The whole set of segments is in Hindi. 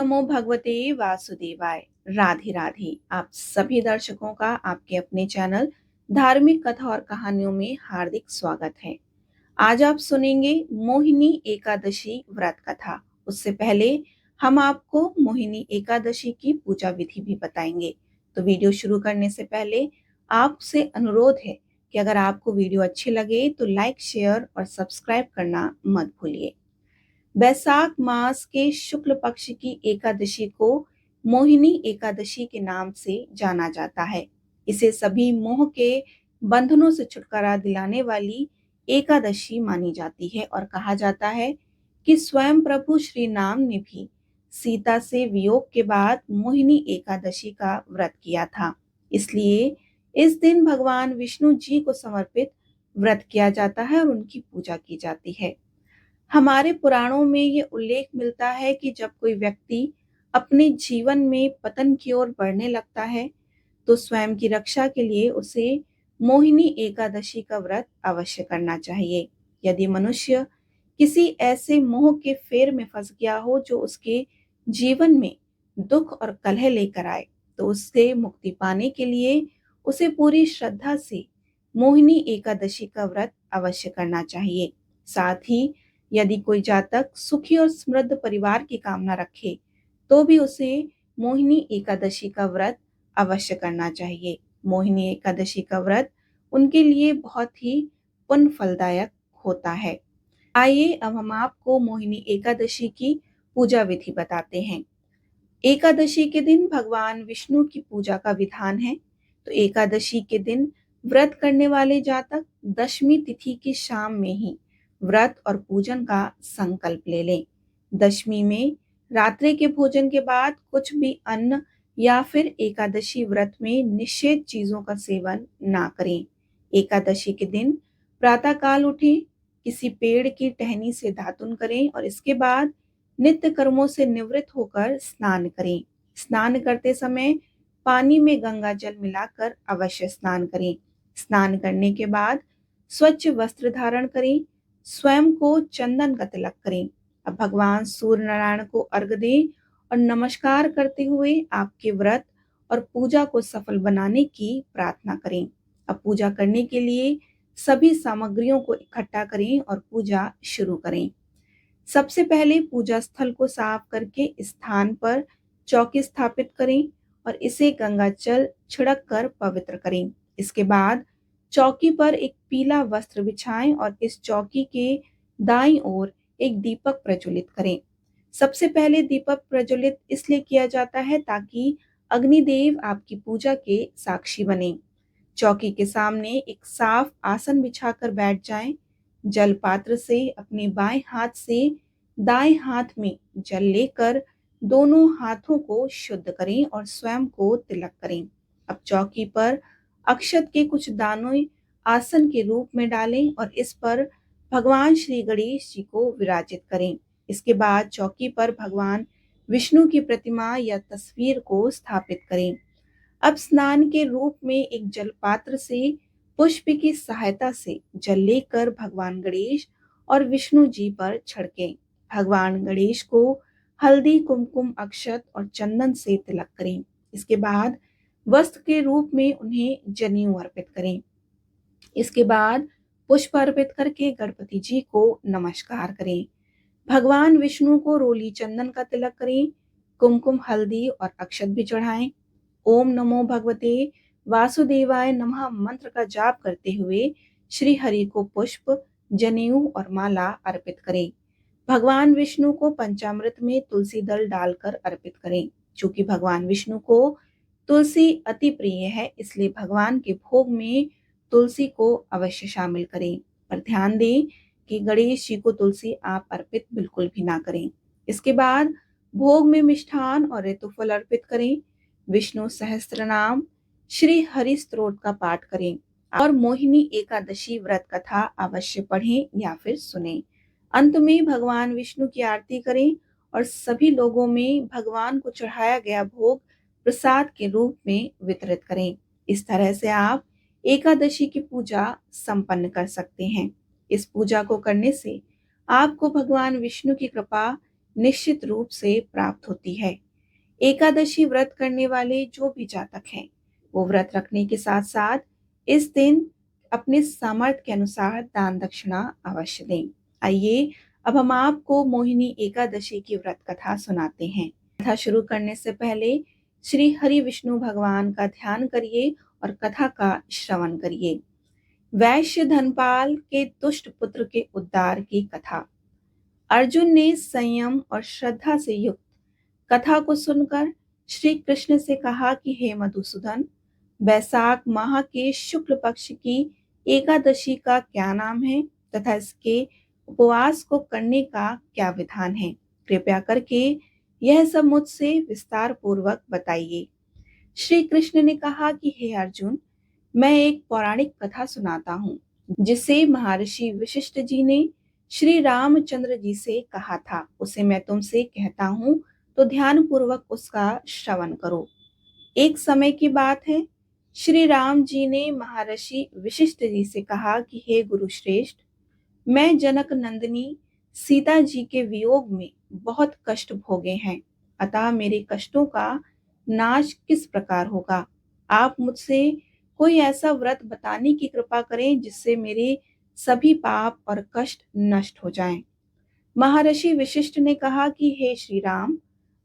नमो भगवते वासुदेवाय। राधे राधे। आप सभी दर्शकों का आपके अपने चैनल धार्मिक कथा और कहानियों में हार्दिक स्वागत है। आज आप सुनेंगे मोहिनी एकादशी व्रत कथा। उससे पहले हम आपको मोहिनी एकादशी की पूजा विधि भी बताएंगे। तो वीडियो शुरू करने से पहले आपसे अनुरोध है कि अगर आपको वीडियो अच्छी लगे तो लाइक, शेयर और सब्सक्राइब करना मत भूलिए। वैशाख मास के शुक्ल पक्ष की एकादशी को मोहिनी एकादशी के नाम से जाना जाता है। इसे सभी मोह के बंधनों से छुटकारा दिलाने वाली एकादशी मानी जाती है और कहा जाता है कि स्वयं प्रभु श्री राम ने भी सीता से वियोग के बाद मोहिनी एकादशी का व्रत किया था। इसलिए इस दिन भगवान विष्णु जी को समर्पित व्रत किया जाता है और उनकी पूजा की जाती है। हमारे पुराणों में ये उल्लेख मिलता है कि जब कोई व्यक्ति अपने जीवन में पतन की ओर बढ़ने लगता है तो स्वयं की रक्षा के लिए उसे मोहिनी एकादशी का व्रत अवश्य करना चाहिए। यदि मनुष्य किसी ऐसे मोह के फेर में फंस गया हो जो उसके जीवन में दुख और कलह लेकर आए तो उससे मुक्ति पाने के लिए उसे पूरी श्रद्धा से मोहिनी एकादशी का व्रत अवश्य करना चाहिए। साथ ही यदि कोई जातक सुखी और समृद्ध परिवार की कामना रखे तो भी उसे मोहिनी एकादशी का व्रत अवश्य करना चाहिए। मोहिनी एकादशी का व्रत उनके लिए बहुत ही पुण्य फलदायक होता है। आइए अब हम आपको मोहिनी एकादशी की पूजा विधि बताते हैं। एकादशी के दिन भगवान विष्णु की पूजा का विधान है। तो एकादशी के दिन व्रत करने वाले जातक दशमी तिथि की शाम में ही व्रत और पूजन का संकल्प ले लें। दशमी में रात्रि के भोजन के बाद कुछ भी अन्न या फिर एकादशी व्रत में निषेध चीजों का सेवन ना करें। एकादशी के दिन प्रातःकाल उठें, किसी पेड़ की टहनी से दातुन करें और इसके बाद नित्य कर्मों से निवृत्त होकर स्नान करें। स्नान करते समय पानी में गंगा जल मिलाकर अवश्य स्नान करें। स्नान करने के बाद स्वच्छ वस्त्र धारण करें, स्वयं को चंदन का तिलक करें। अब भगवान सूर्य नारायण को अर्घ दें और नमस्कार करते हुए आपके व्रत और पूजा को सफल बनाने की प्रार्थना करें। अब पूजा करने के लिए सभी सामग्रियों को इकट्ठा करें और पूजा शुरू करें। सबसे पहले पूजा स्थल को साफ करके स्थान पर चौकी स्थापित करें और इसे गंगा जल छिड़क कर पवित्र करें। इसके बाद चौकी पर एक पीला वस्त्र बिछाएं और इस चौकी के दाईं ओर एक दीपक प्रज्वलित करें। सबसे पहले दीपक प्रज्वलित इसलिए किया जाता है ताकि अग्निदेव आपकी पूजा के साक्षी बने। चौकी के सामने एक साफ आसन बिछाकर बैठ जाएं। जल पात्र से अपने बाएं हाथ से दाएं हाथ में जल लेकर दोनों हाथों को शुद्ध करें और स्वयं को तिलक करें। अब चौकी पर अक्षत के कुछ दानों आसन के रूप में डालें और इस पर भगवान श्री गणेश जी को विराजित करें। इसके बाद चौकी पर भगवान विष्णु की प्रतिमा या तस्वीर को स्थापित करें। अब स्नान के रूप में एक जल पात्र से पुष्प की सहायता से जल लेकर भगवान गणेश और विष्णु जी पर छिड़कें। भगवान गणेश को हल्दी, कुमकुम, अक्षत और चंदन से तिलक करें। इसके बाद वस्त्र के रूप में उन्हें जनेऊ अर्पित करें। इसके बाद पुष्प अर्पित करके गणपति जी को नमस्कार करें। भगवान विष्णु को रोली चंदन का तिलक करें, कुमकुम, हल्दी और अक्षत भी चढ़ाएं। ओम नमो भगवते वासुदेवाय नमः मंत्र का जाप करते हुए श्री हरि को पुष्प, जनेऊ और माला अर्पित करें। भगवान विष्णु को पंचामृत में तुलसी दल डालकर अर्पित करें। चूंकि भगवान विष्णु को तुलसी अति प्रिय है इसलिए भगवान के भोग में तुलसी को अवश्य शामिल करें। पर ध्यान दें कि गणेश जी को तुलसी आप अर्पित बिल्कुल भी ना करें। इसके बाद भोग में मिष्ठान और ऋतुफल अर्पित करें। विष्णु सहस्त्र नाम, श्री हरि स्तोत्र का पाठ करें और मोहिनी एकादशी व्रत कथा अवश्य पढ़ें या फिर सुनें। अंत में भगवान विष्णु की आरती करें और सभी लोगों में भगवान को चढ़ाया गया भोग प्रसाद के रूप में वितरित करें। इस तरह से आप एकादशी की पूजा संपन्न कर सकते हैं। इस पूजा को करने से आपको भगवान विष्णु की कृपा निश्चित रूप से प्राप्त होती है। एकादशी व्रत करने वाले जो भी जातक हैं, वो व्रत रखने के साथ साथ इस दिन अपने सामर्थ्य के अनुसार दान दक्षिणा अवश्य दें। आइए अब हम आपको मोहिनी एकादशी की व्रत कथा सुनाते हैं। कथा शुरू करने से पहले श्री हरि विष्णु भगवान का ध्यान करिए और कथा का श्रवण करिए। वैश्य धनपाल के दुष्ट पुत्र के उद्धार की कथा। अर्जुन ने संयम और श्रद्धा से युक्त कथा को सुनकर श्री कृष्ण से कहा कि हे मधुसूदन, बैसाख माह के शुक्ल पक्ष की एकादशी का क्या नाम है तथा इसके उपवास को करने का क्या विधान है? कृपया करके यह सब मुझसे विस्तार पूर्वक बताइए। श्री कृष्ण ने कहा कि हे अर्जुन, मैं एक पौराणिक कथा सुनाता हूँ जिसे महर्षि वशिष्ठ जी ने श्री रामचंद्र जी से कहा था। उसे मैं तुमसे कहता हूँ तो ध्यान पूर्वक उसका श्रवण करो। एक समय की बात है, श्री राम जी ने महर्षि वशिष्ठ जी से कहा कि हे गुरु श्रेष्ठ, मैं जनक नंदिनी सीता जी के वियोग में बहुत कष्ट भोगे हैं, अतः मेरे कष्टों का नाश किस प्रकार होगा? आप मुझसे कोई ऐसा व्रत बताने की कृपा करें जिससे मेरे सभी पाप और कष्ट नष्ट हो जाएं। महर्षि वशिष्ठ ने कहा कि हे श्री राम,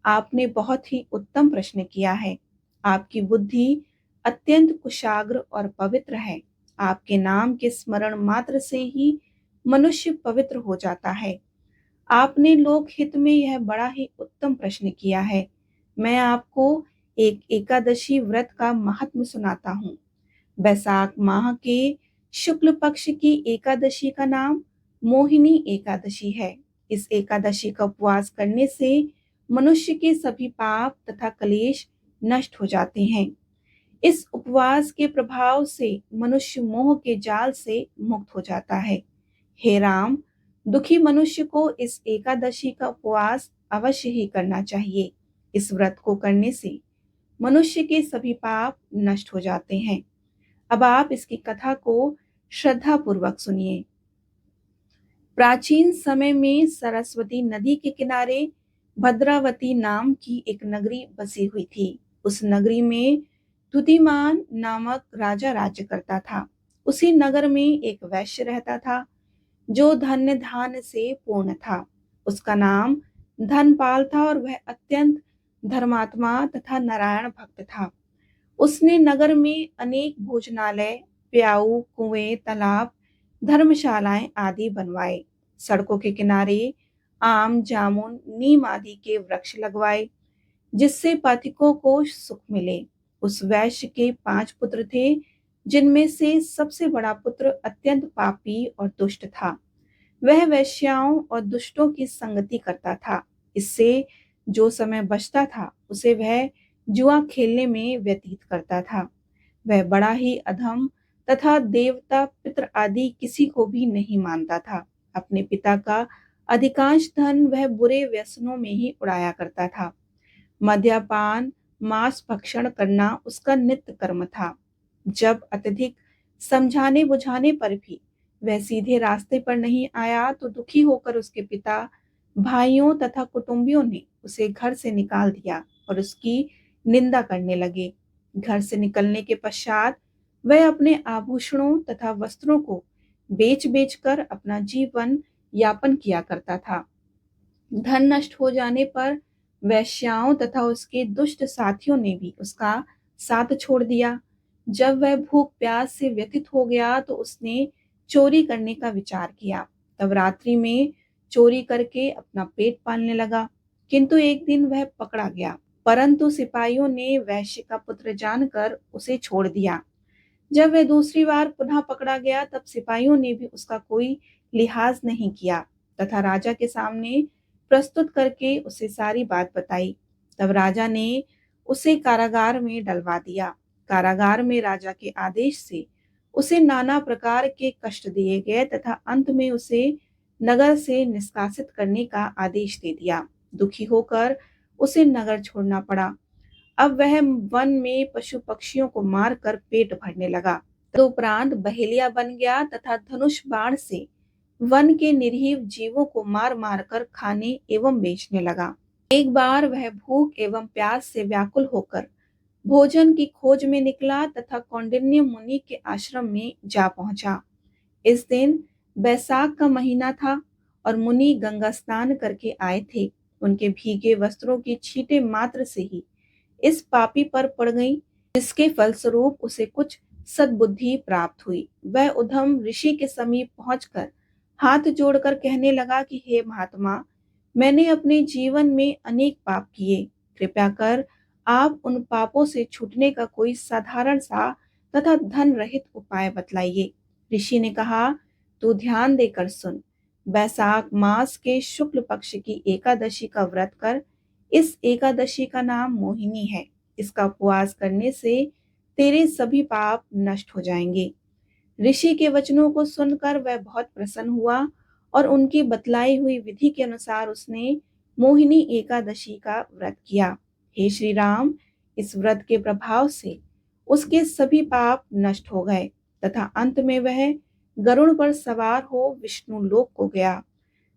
आपने बहुत ही उत्तम प्रश्न किया है। आपकी बुद्धि अत्यंत कुशाग्र और पवित्र है। आपके नाम के स्मरण मात्र से ही मनुष्य पवित्र हो जाता है। आपने लोक हित में यह बड़ा ही उत्तम प्रश्न किया है। मैं आपको एक एकादशी व्रत का महात्म्य सुनाता हूँ। बैसाख माह के शुक्ल पक्ष की एकादशी का नाम मोहिनी एकादशी है। इस एकादशी का उपवास करने से मनुष्य के सभी पाप तथा क्लेश नष्ट हो जाते हैं। इस उपवास के प्रभाव से मनुष्य मोह के जाल से मुक्त हो जाता है। हे राम, दुखी मनुष्य को इस एकादशी का उपवास अवश्य ही करना चाहिए। इस व्रत को करने से मनुष्य के सभी पाप नष्ट हो जाते हैं। अब आप इसकी कथा को श्रद्धा पूर्वक सुनिए। प्राचीन समय में सरस्वती नदी के किनारे भद्रावती नाम की एक नगरी बसी हुई थी। उस नगरी में तुतिमान नामक राजा राज्य करता था। उसी नगर में एक वैश्य रहता था जो धन्य धान्य से पूर्ण था। उसका नाम धनपाल था और वह अत्यंत धर्मात्मा तथा नारायण भक्त था। उसने नगर में अनेक भोजनालय, प्याऊ, कुएं, तालाब, धर्मशालाएं आदि बनवाए। सड़कों के किनारे आम, जामुन, नीम आदि के वृक्ष लगवाए जिससे पथिकों को सुख मिले। उस वैश्य के 5 पुत्र थे, जिनमें से सबसे बड़ा पुत्र अत्यंत पापी और दुष्ट था। वह वेश्याओं और दुष्टों की संगति करता था। इससे जो समय बचता था उसे वह जुआ खेलने में व्यतीत करता था। वह बड़ा ही अधम तथा देवता, पितृ आदि किसी को भी नहीं मानता था। अपने पिता का अधिकांश धन वह बुरे व्यसनों में ही उड़ाया करता था। मद्यपान, मांस भक्षण करना उसका नित्य कर्म था। जब अत्यधिक समझाने बुझाने पर भी वह सीधे रास्ते पर नहीं आया तो दुखी होकर उसके पिता, भाइयों तथा कुटुंबियों ने उसे घर से निकाल दिया और उसकी निंदा करने लगे। घर से निकलने के पश्चात वह अपने आभूषणों तथा वस्त्रों को बेच बेच कर अपना जीवन यापन किया करता था। धन नष्ट हो जाने पर वेश्याओं तथा उसके दुष्ट साथियों ने भी उसका साथ छोड़ दिया। जब वह भूख प्यास से व्यथित हो गया तो उसने चोरी करने का विचार किया। तब रात्रि में चोरी करके अपना पेट पालने लगा। किंतु एक दिन वह पकड़ा गया, परंतु सिपाहियों ने वैश्य का पुत्र जानकर उसे छोड़ दिया। जब वह दूसरी बार पुनः पकड़ा गया तब सिपाहियों ने भी उसका कोई लिहाज नहीं किया तथा राजा के सामने प्रस्तुत करके उसे सारी बात बताई। तब राजा ने उसे कारागार में डलवा दिया। कारागार में राजा के आदेश से उसे नाना प्रकार के कष्ट दिए गए तथा अंत में उसे नगर से निष्कासित करने का आदेश दे दिया। दुखी होकर उसे नगर छोड़ना पड़ा। अब वह वन में पशु पक्षियों को मारकर पेट भरने लगा। तदुपरांत बहेलिया बन गया तथा धनुष बाण से वन के निर्जीव जीवों को मार मार कर खाने एवं बेचने लगा। एक बार वह भूख एवं प्यास से व्याकुल होकर भोजन की खोज में निकला तथा कौंडिन्य मुनि के आश्रम में जा पहुंचा। इस दिन बैसाख का महीना था और मुनि गंगा स्नान करके आए थे। उनके भीगे वस्त्रों की छींटे मात्र से ही इस पापी पर पड़ गईं, जिसके फलस्वरूप उसे कुछ सद्बुद्धि प्राप्त हुई। वह उधम ऋषि के समीप पहुंचकर हाथ जोड़कर कहने लगा कि हे महात्मा, मैंने अपने जीवन में अनेक पाप किए। कृपया कर आप उन पापों से छूटने का कोई साधारण सा तथा धन रहित उपाय बतलाइए। ऋषि ने कहा, तू ध्यान देकर सुन। बैसाख मास के शुक्ल पक्ष की एकादशी का व्रत कर। इस एकादशी का नाम मोहिनी है। इसका उपवास करने से तेरे सभी पाप नष्ट हो जाएंगे। ऋषि के वचनों को सुनकर वह बहुत प्रसन्न हुआ और उनकी बतलाई हुई विधि के अनुसार उसने मोहिनी एकादशी का व्रत किया। हे श्री राम, इस व्रत के प्रभाव से उसके सभी पाप नष्ट हो गए तथा अंत में वह गरुड़ पर सवार हो विष्णु लोक को गया।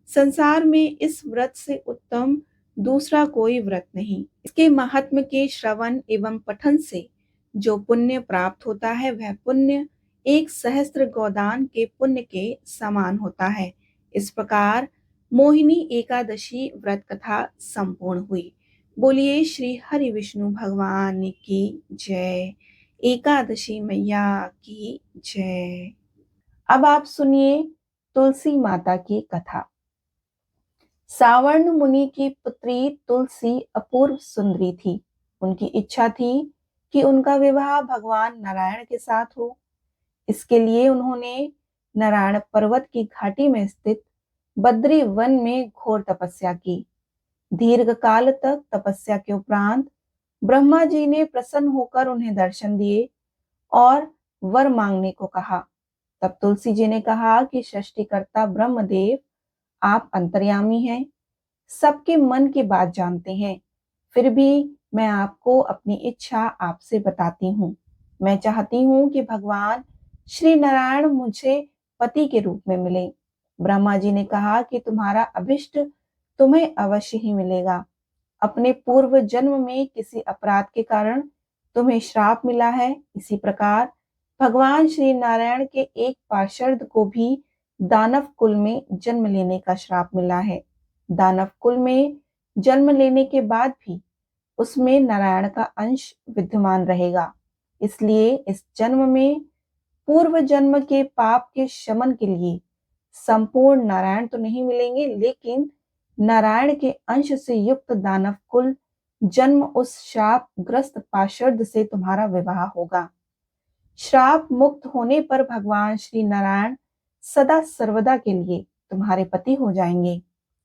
संसार में इस व्रत से उत्तम दूसरा कोई व्रत नहीं। इसके महात्म के श्रवण एवं पठन से जो पुण्य प्राप्त होता है वह पुण्य 1 सहस्त्र गोदान के पुण्य के समान होता है। इस प्रकार मोहिनी एकादशी व्रत कथा संपूर्ण हुई। बोलिए श्री हरि विष्णु भगवान की जय। एकादशी मैया की जय। अब आप सुनिए तुलसी माता की कथा। सावर्ण मुनि की पुत्री तुलसी अपूर्व सुंदरी थी। उनकी इच्छा थी कि उनका विवाह भगवान नारायण के साथ हो। इसके लिए उन्होंने नारायण पर्वत की घाटी में स्थित बद्री वन में घोर तपस्या की। दीर्घ काल तक तपस्या के उपरांत ब्रह्मा जी ने प्रसन्न होकर उन्हें दर्शन दिए और वर मांगने को कहा। तब तुलसी जी ने कहा कि सृष्टिकर्ता ब्रह्मदेव, आप अंतर्यामी हैं, सबके मन की बात जानते हैं। फिर भी मैं आपको अपनी इच्छा आपसे बताती हूँ। मैं चाहती हूँ कि भगवान श्री नारायण मुझे पति के रूप में मिले। ब्रह्मा जी ने कहा कि तुम्हारा अभिष्ट तुम्हें अवश्य ही मिलेगा। अपने पूर्व जन्म में किसी अपराध के कारण तुम्हें श्राप मिला है। इसी प्रकार भगवान श्री नारायण के एक पार्षद को भी दानव कुल में जन्म लेने का श्राप मिला है। दानव कुल में जन्म लेने के बाद भी उसमें नारायण का अंश विद्यमान रहेगा। इसलिए इस जन्म में पूर्व जन्म के पाप के शमन के लिए संपूर्ण नारायण तो नहीं मिलेंगे, लेकिन नारायण के अंश से युक्त दानव कुल जन्म उस श्राप ग्रस्त पार्षद से तुम्हारा विवाह होगा। श्राप मुक्त होने पर भगवान श्री नारायण सदा सर्वदा के लिए तुम्हारे पति हो जाएंगे।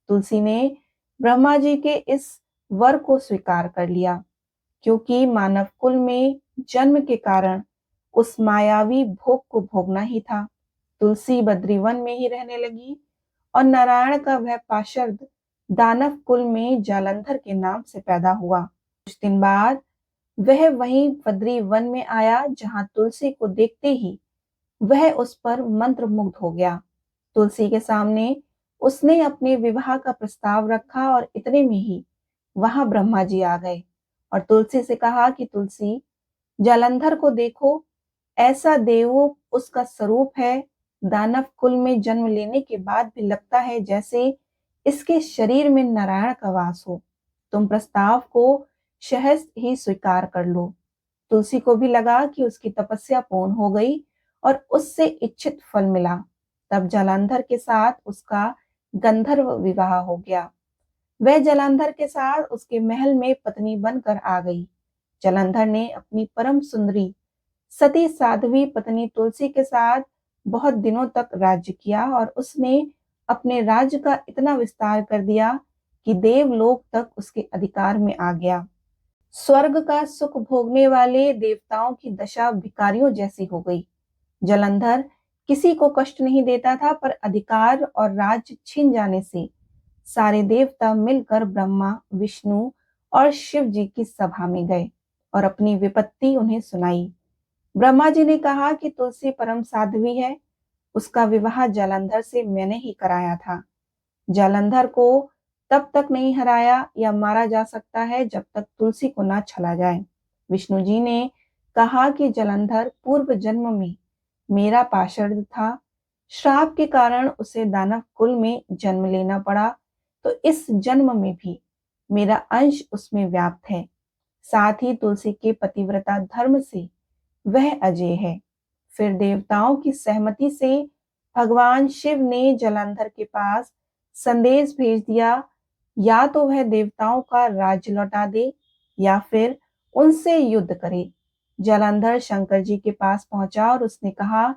तुलसी ने ब्रह्मा जी के इस वर को स्वीकार कर लिया, क्योंकि मानव कुल में जन्म के कारण उस मायावी भोग को भोगना ही था। तुलसी बद्रीवन में ही रहने लगी और नारायण का वह पार्षद दानव कुल में जालंधर के नाम से पैदा हुआ। कुछ दिन बाद वह वहीं बद्री वन में आया, जहां तुलसी को देखते ही वह उस पर मंत्र मुग्ध हो गया। तुलसी के सामने उसने अपने विवाह का प्रस्ताव रखा और इतने में ही वहां ब्रह्मा जी आ गए और तुलसी से कहा कि तुलसी, जालंधर को देखो, ऐसा देवो उसका स्वरूप है। दानव कुल में जन्म लेने के बाद भी लगता है जैसे इसके शरीर में नारायण का वास हो। तुम प्रस्ताव को सहज ही स्वीकार कर लो। तुलसी को भी लगा कि उसकी तपस्या पूर्ण हो गई और उससे इच्छित फल मिला। तब जालंधर के साथ उसका गंधर्व विवाह हो गया। वह जालंधर के साथ उसके महल में पत्नी बनकर आ गई। जालंधर ने अपनी परम सुंदरी सती साध्वी पत्नी तुलसी के साथ बहुत दिनों तक राज्य किया और उसने अपने राज्य का इतना विस्तार कर दिया कि देवलोक तक उसके अधिकार में आ गया। स्वर्ग का सुख भोगने वाले देवताओं की दशा भिखारियों जैसी हो गई। जालंधर किसी को कष्ट नहीं देता था, पर अधिकार और राज्य छिन जाने से सारे देवता मिलकर ब्रह्मा, विष्णु और शिव जी की सभा में गए और अपनी विपत्ति उन्हें सुनाई। ब्रह्मा जी ने कहा कि तुलसी परम साध्वी है, उसका विवाह जालंधर से मैंने ही कराया था। जालंधर को तब तक नहीं हराया या मारा जा सकता है जब तक तुलसी को ना छला जाए। विष्णु जी ने कहा कि जालंधर पूर्व जन्म में मेरा पार्षद था। श्राप के कारण उसे दानव कुल में जन्म लेना पड़ा, तो इस जन्म में भी मेरा अंश उसमें व्याप्त है। साथ ही तुलसी के पतिव्रता धर्म से वह अजय है। फिर देवताओं की सहमति से भगवान शिव ने जालंधर के पास संदेश भेज दिया, या तो वह देवताओं का राज्य लौटा दे या फिर उनसे युद्ध करे। जालंधर शंकर जी के पास पहुंचा और उसने कहा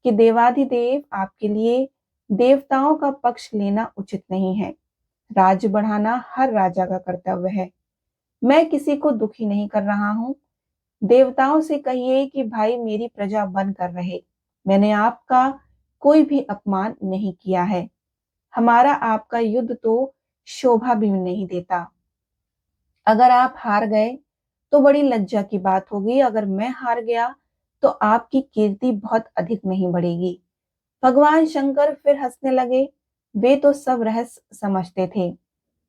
कि देवाधिदेव, आपके लिए देवताओं का पक्ष लेना उचित नहीं है। राज्य बढ़ाना हर राजा का कर्तव्य है। मैं किसी को दुखी नहीं कर रहा हूँ। देवताओं से कहिए कि भाई मेरी प्रजा बनकर रहे। मैंने आपका कोई भी अपमान नहीं किया है। हमारा आपका युद्ध तो शोभा भी नहीं देता। अगर आप हार गए तो बड़ी लज्जा की बात होगी, अगर मैं हार गया तो आपकी कीर्ति बहुत अधिक नहीं बढ़ेगी। भगवान शंकर फिर हंसने लगे। वे तो सब रहस्य समझते थे।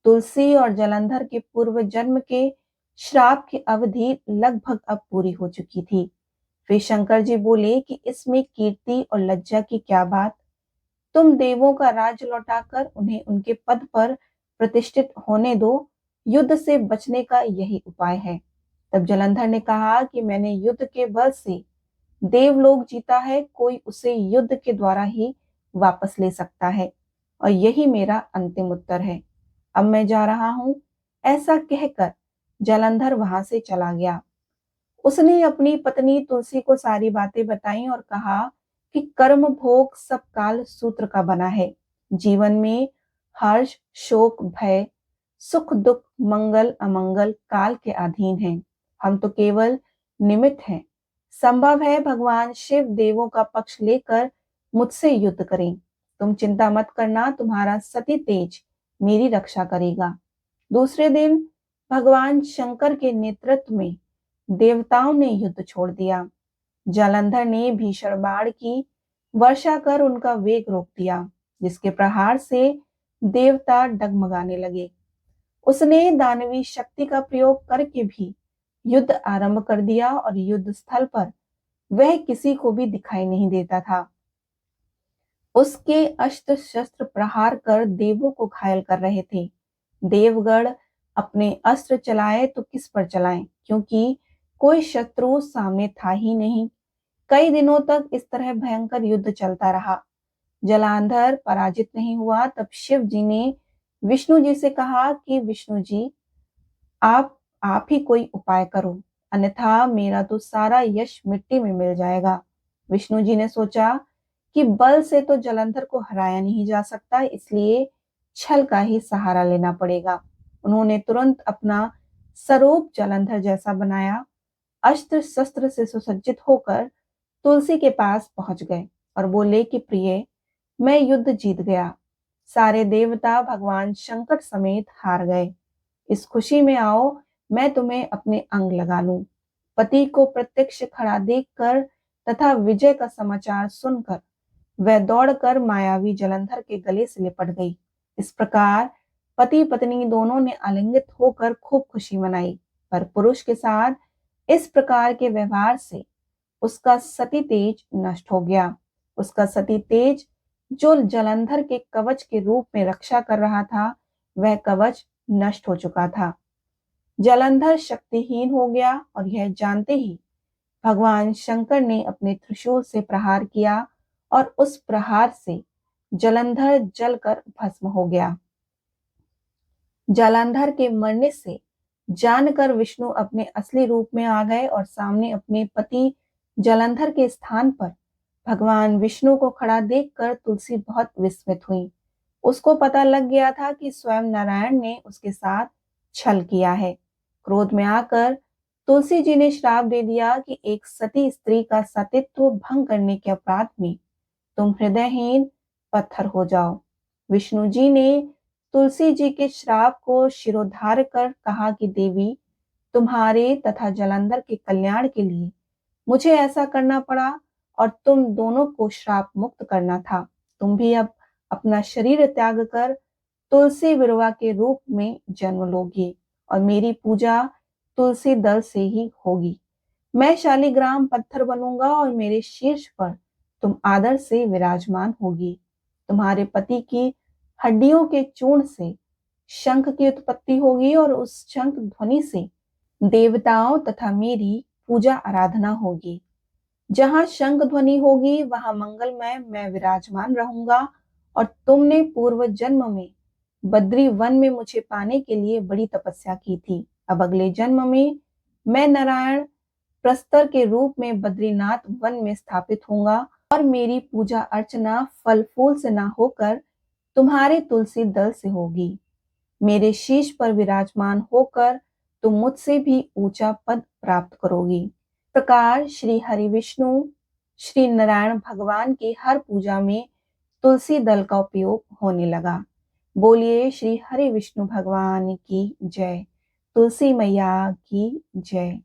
तुलसी और जालंधर के पूर्व जन्म के श्राप की अवधि लगभग अब पूरी हो चुकी थी। फिर शंकर जी बोले कि इसमें कीर्ति और लज्जा की क्या बात। तुम देवों का राज लौटाकर उन्हें उनके पद पर प्रतिष्ठित होने दो। युद्ध से बचने का यही उपाय है। तब जालंधर ने कहा कि मैंने युद्ध के बल से देवलोक जीता है, कोई उसे युद्ध के द्वारा ही वापस ले सकता है, और यही मेरा अंतिम उत्तर है। अब मैं जा रहा हूं। ऐसा कहकर जालंधर वहां से चला गया। उसने अपनी पत्नी तुलसी को सारी बातें बताई और कहा कि कर्म भोग सब काल सूत्र का बना है। जीवन में हर्ष, शोक, भय, सुख, दुख, मंगल, अमंगल काल के अधीन हैं। हम तो केवल निमित्त हैं। संभव है भगवान शिव देवों का पक्ष लेकर मुझसे युद्ध करें। तुम चिंता मत करना, तुम्हारा सती तेज मेरी रक्षा करेगा। दूसरे दिन भगवान शंकर के नेतृत्व में देवताओं ने युद्ध छोड़ दिया। जालंधर ने भीषण बाण की वर्षा कर उनका वेग रोक दिया, जिसके प्रहार से देवता डगमगाने लगे। उसने दानवी शक्ति का प्रयोग करके भी युद्ध आरंभ कर दिया और युद्ध स्थल पर वह किसी को भी दिखाई नहीं देता था। उसके अस्त्र शस्त्र प्रहार कर देवों को घायल कर रहे थे। देवगण अपने अस्त्र चलाए तो किस पर चलाएं, क्योंकि कोई शत्रु सामने था ही नहीं। कई दिनों तक इस तरह भयंकर युद्ध चलता रहा। जालंधर पराजित नहीं हुआ। तब शिव जी ने विष्णु जी से कहा कि विष्णु जी, आप ही कोई उपाय करो, अन्यथा मेरा तो सारा यश मिट्टी में मिल जाएगा। विष्णु जी ने सोचा कि बल से तो जालंधर को हराया नहीं जा सकता, इसलिए छल का ही सहारा लेना पड़ेगा। उन्होंने तुरंत अपना स्वरूप जालंधर जैसा बनाया। अस्त्र शस्त्र से सुसज्जित होकर तुलसी के पास पहुंच गए और बोले कि प्रिय, मैं युद्ध जीत गया। सारे देवता भगवान शंकर समेत हार गए। इस खुशी में आओ, मैं तुम्हें अपने अंग लगा लूं। पति को प्रत्यक्ष खड़ा देखकर तथा विजय का समाचार सुनकर वह दौड़कर मायावी जालंधर के गले से लिपट गई। इस प्रकार पति पत्नी दोनों ने आलिंगित होकर खूब खुशी मनाई। पर पुरुष के साथ इस प्रकार के व्यवहार से उसका सती तेज नष्ट हो गया। उसका सती तेज जो जालंधर के कवच के रूप में रक्षा कर रहा था, वह कवच नष्ट हो चुका था। जालंधर शक्तिहीन हो गया और यह जानते ही भगवान शंकर ने अपने त्रिशूल से प्रहार किया और उस प्रहार से जालंधर जलकर भस्म हो गया। जालंधर के मरने से जानकर विष्णु अपने असली रूप में आ गए और सामने अपने पति जालंधर के स्थान पर भगवान विष्णु को खड़ा देखकर तुलसी बहुत विस्मित हुई। उसको पता लग गया था कि स्वयं नारायण ने उसके साथ छल किया है। क्रोध में आकर तुलसी जी ने श्राप दे दिया कि एक सती स्त्री का सतीत्व भंग करने के अपराध में तुम हृदयहीन पत्थर हो जाओ। विष्णु जी ने तुलसी जी के श्राप को शिरोधार्य कर कहा कि देवी, तुम्हारे तथा जालंधर के कल्याण के लिए मुझे ऐसा करना पड़ा और तुम दोनों को श्राप मुक्त करना था। तुम भी अब अपना शरीर त्याग कर तुलसी विरवा के रूप में जन्म लोगे और मेरी पूजा तुलसी दल से ही होगी। मैं शालिग्राम पत्थर बनूंगा और मेरे शीर्ष पर तुम आदर से विराजमान होगी। तुम्हारे पति की हड्डियों के चूर्ण से शंख की उत्पत्ति होगी और उस शंख ध्वनि से देवताओं तथा मेरी पूजा आराधना होगी। जहां शंख ध्वनि होगी वहां मंगलमय मैं विराजमान रहूंगा और तुमने पूर्व जन्म में बद्री वन में मुझे पाने के लिए बड़ी तपस्या की थी। अब अगले जन्म में मैं नारायण प्रस्तर के रूप में बद्रीनाथ वन में स्थापित होऊंगा और मेरी पूजा अर्चना फल फूल से ना होकर तुम्हारे तुलसी दल से होगी। मेरे शीश पर विराजमान होकर तुम मुझसे भी ऊंचा पद प्राप्त करोगी। इस प्रकार श्री हरि विष्णु श्री नारायण भगवान की हर पूजा में तुलसी दल का उपयोग होने लगा। बोलिए श्री हरि विष्णु भगवान की जय, तुलसी मैया की जय।